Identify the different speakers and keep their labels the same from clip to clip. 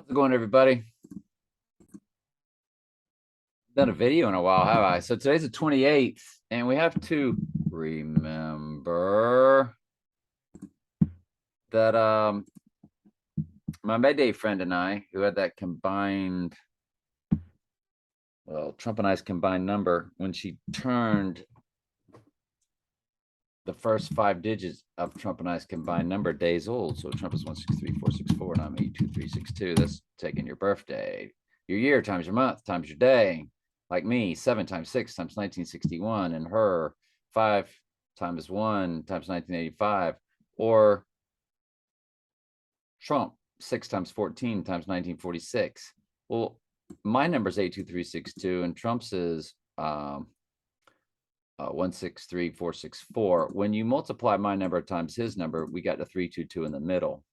Speaker 1: How's it going, everybody? Done a video in a while, have I? So today's the 28th, and we have to remember that my Mayday friend and I, who had that combined, well, Trump and I's combined number, when she turned the first 5 digits of Trump and I's combined number days old. So Trump is 163464, and I'm 82362. That's taking your birthday, your year times your month times your day. Like me, 7 times 6 times 1961, and her 5 times 1 times 1985, or Trump 6 times 14 times 1946. Well, my number is 82362, and Trump's is 163464. When you multiply my number times his number, we got the 322 in the middle.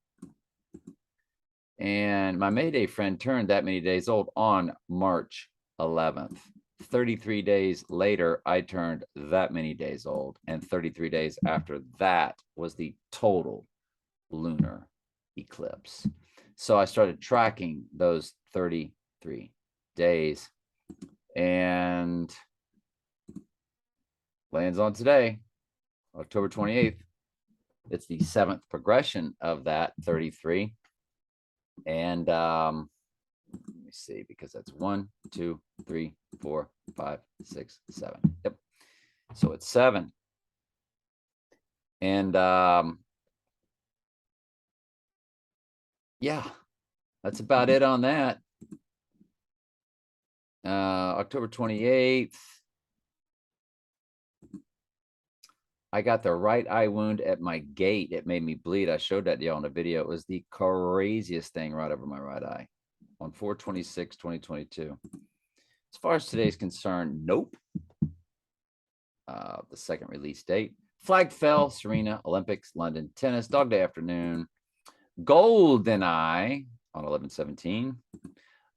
Speaker 1: And my Mayday friend turned that many days old on March 11th. 33 days later, I turned that many days old, and 33 days after that was the total lunar eclipse. So I started tracking those 33 days, and lands on today, October 28th. It's the 7th progression of that 33. And let me see, because that's 1, 2, 3, 4, 5, 6, 7. Yep. So it's 7. And yeah, that's about it on that. October 28th. I got the right eye wound at my gate. It made me bleed. I showed that to y'all in a video. It was the craziest thing right over my right eye on 4/26/2022. As far as today's concerned, nope. The second release date. Flag fell, Serena, Olympics, London, tennis, dog day afternoon. GoldenEye on 11/17.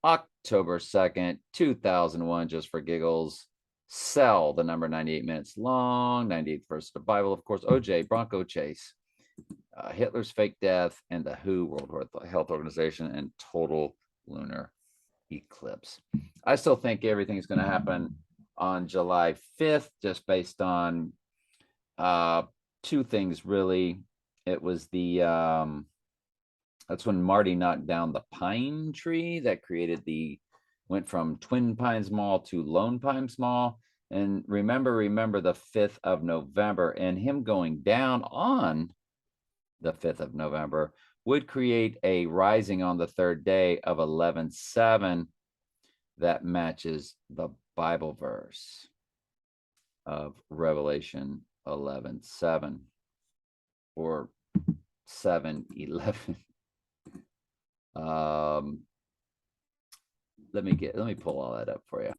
Speaker 1: October 2nd, 2001, just for giggles. Cell, the number 98 minutes long, 98th verse of the Bible, of course. OJ, Bronco Chase, Hitler's fake death, and the WHO, World Health Organization, and total lunar eclipse. I still think everything's going to happen on July 5th, just based on two things, really. It was the that's when Marty knocked down the pine tree that created went from Twin Pines Mall to Lone Pines Mall. And remember the 5th of November, and him going down on the 5th of November would create a rising on the third day of 11/7 that matches the Bible verse of Revelation 11/7 or 7:11. Let me pull all that up for you.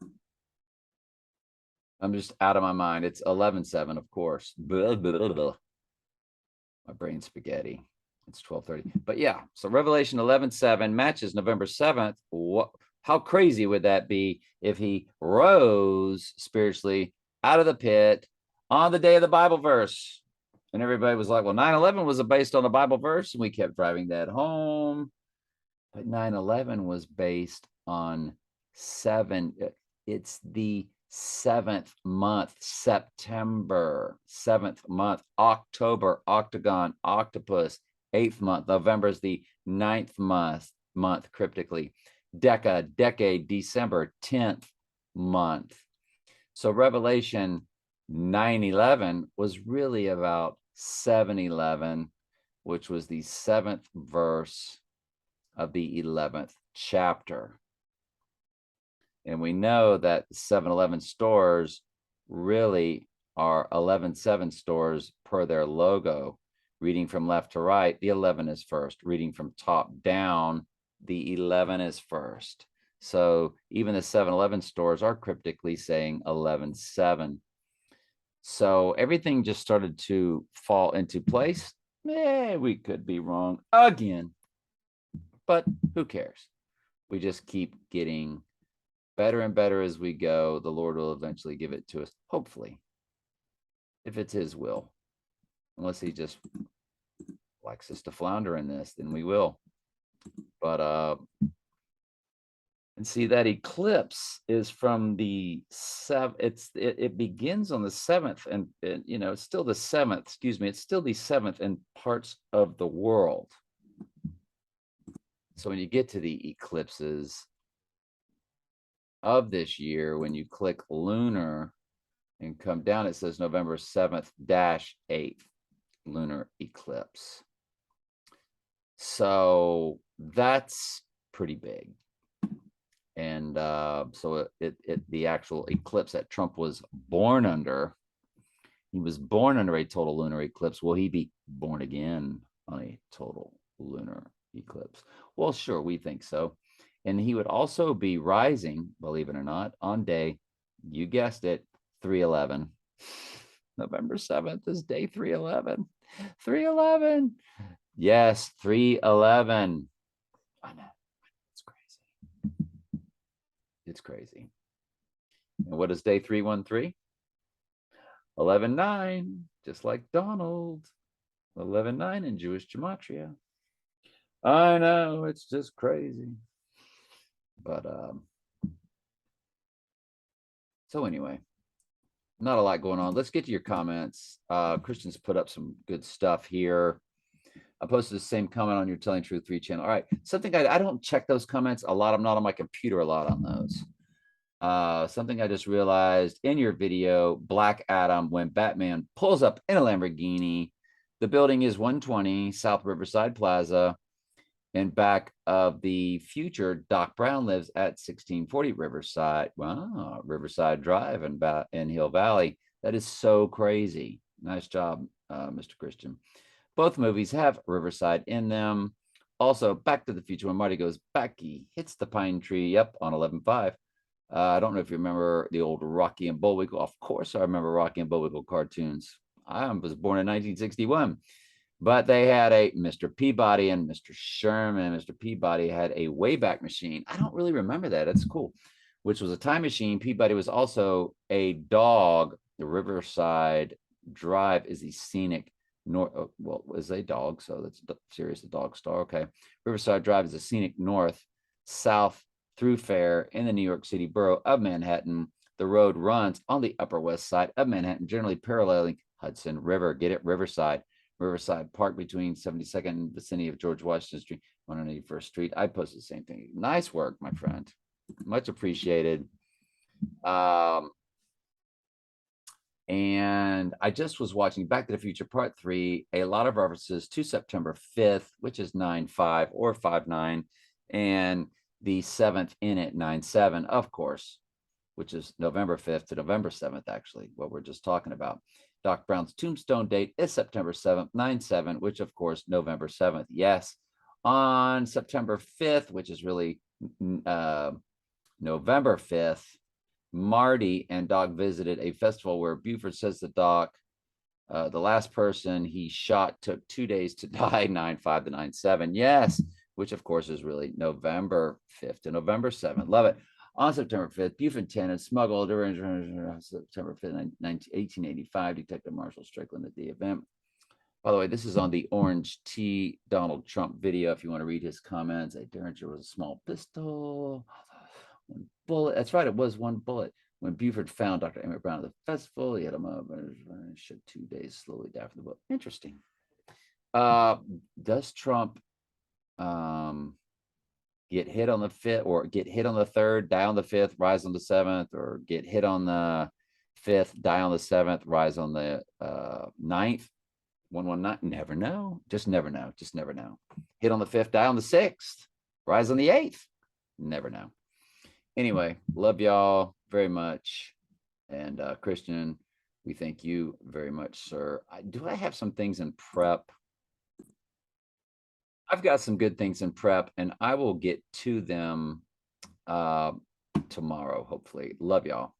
Speaker 1: I'm just out of my mind. It's 11/7, of course. Blah, blah, blah. My brain spaghetti. It's 12:30. But yeah, so Revelation 11/7 matches November 7th. How crazy would that be if he rose spiritually out of the pit on the day of the Bible verse? And everybody was like, well, 9/11 was based on the Bible verse, and we kept driving that home. But 9/11 was based on 7. It's the 7th month, September, 7th month, October, octagon, octopus, 8th month, November is the 9th month cryptically, decade, December, 10th month. So Revelation 9/11 was really about 7/11, which was the 7th verse of the 11th chapter. And we know that 7-Eleven stores really are 11/7 stores per their logo. Reading from left to right, the 11 is first. Reading from top down, the 11 is first. So even the 7-Eleven stores are cryptically saying 11/7. So everything just started to fall into place. We could be wrong again, but who cares? We just keep getting better and better as we go. The Lord will eventually give it to us, hopefully, if it's his will. Unless he just likes us to flounder in this, then we will. But And see that eclipse is from the it begins on the 7th and you know, it's still the 7th, excuse me, it's still the 7th in parts of the world. So when you get to the eclipses of this year, when you click lunar and come down, it says November 7th dash 8th lunar eclipse. So that's pretty big. And so the actual eclipse that Trump was born under, he was born under a total lunar eclipse. Will he be born again on a total lunar eclipse? Well, sure, we think so. And he would also be rising, believe it or not, on day, you guessed it, 3/11. November 7th is day 3/11. 3/11. Yes, 3/11. I know. It's crazy. It's crazy. And what is day 313? 11/9, just like Donald. 11/9 in Jewish gematria. I know, it's just crazy. But so anyway, not a lot going on. Let's get to your comments. Christian's put up some good stuff here. I posted the same comment on your Telling Truth 3 channel. All right, something I don't check those comments a lot. I'm not on my computer a lot on those. Something I just realized in your video, Black Adam, when Batman pulls up in a Lamborghini, the building is 120 South Riverside Plaza. In back of the future, Doc Brown lives at 1640 Riverside. Wow, Riverside Drive in Hill Valley. That is so crazy. Nice job, Mr. Christian. Both movies have Riverside in them. Also, Back to the Future, when Marty goes back, he hits the pine tree. Yep, on 11/5. I don't know if you remember the old Rocky and Bullwinkle. Of course, I remember Rocky and Bullwinkle cartoons. I was born in 1961. But they had a Mr. Peabody and Mr. Sherman. Mr. Peabody had a Wayback Machine. I don't really remember that. That's cool. Which was a time machine. Peabody was also a dog. The Riverside Drive is the scenic north. Well, was a dog, so that's serious. The dog star. Okay. Riverside Drive is a scenic north, south through Fair in the New York City borough of Manhattan. The road runs on the Upper West Side of Manhattan, generally paralleling Hudson River. Get it? Riverside. Riverside Park between 72nd and vicinity of George Washington Street, 181st Street. I posted the same thing. Nice work, my friend. Much appreciated. And I just was watching Back to the Future Part 3, a lot of references to September 5th, which is 9/5 or 5/9, and the 7th in it, 9/7, of course, which is November 5th to November 7th, actually, what we're just talking about. Doc Brown's tombstone date is September 7th, 9/7, which of course, November 7th. Yes, on September 5th, which is really November 5th, Marty and Doc visited a festival where Buford says to Doc, the last person he shot took 2 days to die, 9/5 to 9/7. Yes, which of course is really November 5th to November 7th. Love it. On September 5th, Buford Tenant smuggled during September 5th, 1885, Detective Marshall Strickland at the event. By the way, this is on the Orange T Donald Trump video. If you want to read his comments, a Derringer was a small pistol, one bullet. That's right, it was one bullet. When Buford found Dr. Emmett Brown at the festival, he had him up and shot 2 days slowly after the book. Interesting. Does Trump get hit on the 5th or get hit on the 3rd, die on the 5th, rise on the 7th, or get hit on the 5th, die on the 7th, rise on the 9th? 119, never know. Just never know. Just never know. Hit on the 5th, die on the 6th, rise on the 8th. Never know. Anyway, love y'all very much. And Christian, we thank you very much, sir. Do I have some things in prep? I've got some good things in prep, and I will get to them tomorrow, hopefully. Love y'all.